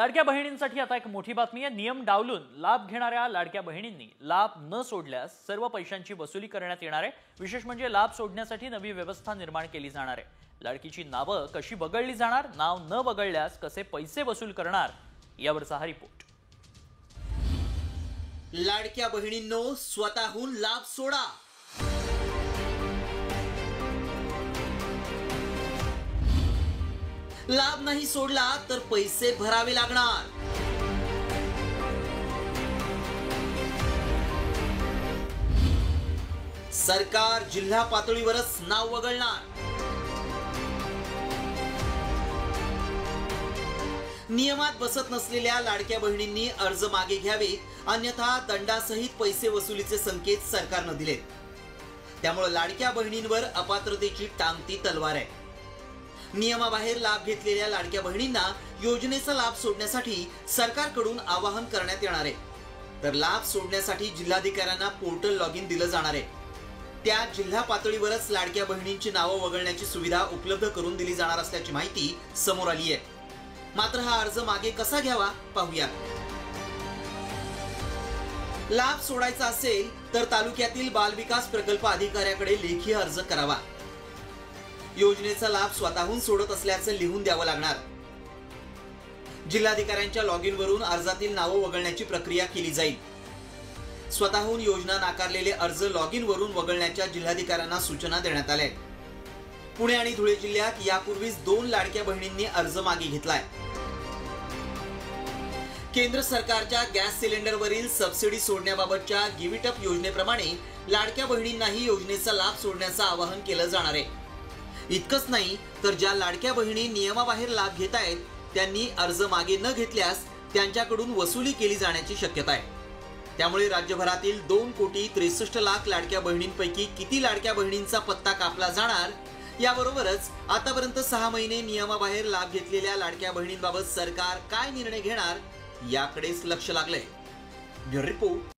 लाडक्या बहिणींसाठी आता एक मोठी बातमी आहे। नियम डावलून लाभ घेणाऱ्या लाडक्या बहिणींनी लाभ न सोडल्यास सर्व पैशांची वसुली करण्यात येणार आहे। विशेष म्हणजे लाभ सोडण्यासाठी नवी व्यवस्था निर्माण केली जाणार आहे। लाडकीची नावं कशी वगळली जाणार, नाव न वगळल्यास कसे पैसे वसूल करणार, यावरचा हा रिपोर्ट। लाडक्या बहिणींनो, स्वतःहून लाभ सोडा। लाभ नाही सोडला तर पैसे भरावे लागणार। सरकार जिल्हा पातळीवरच नाव वगळणार। नियमात बसत नसलेल्या लाडक्या बहिणींनी अर्ज मागे घ्यावे, अन्यथा दंडासहित पैसे वसुलीचे संकेत सरकारने दिले। त्यामुळे लाडक्या बहिणींवर अपात्रतेची टांगती तलवार आहे। नियमाबाहेर लाभ घेतलेल्या लाडक्या बहिणींना योजनेचा लाभ सोडण्यासाठी सरकारकडून आवाहन करण्यात येणार आहे। तर लाभ सोडण्यासाठी जिल्हाधिकाऱ्यांना पोर्टल लॉग इन दिलं जाणार आहे। त्या जिल्हा पातळीवरच लाडक्या बहिणींची नावं वगळण्याची सुविधा उपलब्ध करून दिली जाणार असल्याची माहिती समोर आली आहे। मात्र हा अर्ज मागे कसा घ्यावा पाहूया। लाभ सोडायचा असेल तर तालुक्यातील बालविकास प्रकल्प अधिकाऱ्याकडे लेखी अर्ज करावा। योजनेचा लाभ स्वतःहून सोडत असल्याचं लिहून द्यावं लागणार। जिल्हाधिकाऱ्यांच्या लॉग इन वरून अर्जातील नावं वगळण्याची प्रक्रिया केली जाईल। स्वतःहून योजना नाकारलेले अर्ज लॉग इन वरून वगळण्याच्या जिल्हाधिकाऱ्यांना सूचना देण्यात आल्या। पुणे आणि धुळे जिल्ह्यात यापूर्वीच 2 लाडक्या बहिणींनी अर्ज मागे घेतलाय। केंद्र सरकारच्या गॅस सिलेंडरवरील सबसिडी सोडण्याबाबतच्या गिव्ह इट अप योजनेप्रमाणे लाडक्या बहिणींनाही योजनेचा लाभ सोडण्याचं आवाहन केलं जाणार आहे। इतकंच नाही तर ज्या लाडक्या बहिणी नियमाबाहेर लाभ घेत आहेत त्यांनी अर्ज मागे न घेतल्यास त्यांच्याकडून वसुली केली जाण्याची शक्यता आहे। त्यामुळे राज्यभरातील 2,63,00,000 लाडक्या बहिणींपैकी किती लाडक्या बहिणींचा पत्ता कापला जाणार, याबरोबरच आतापर्यंत 6 महिने नियमाबाहेर लाभ घेतलेल्या लाडक्या बहिणींबाबत सरकार काय निर्णय घेणार, याकडेच लक्ष लागलंय। Bureau report.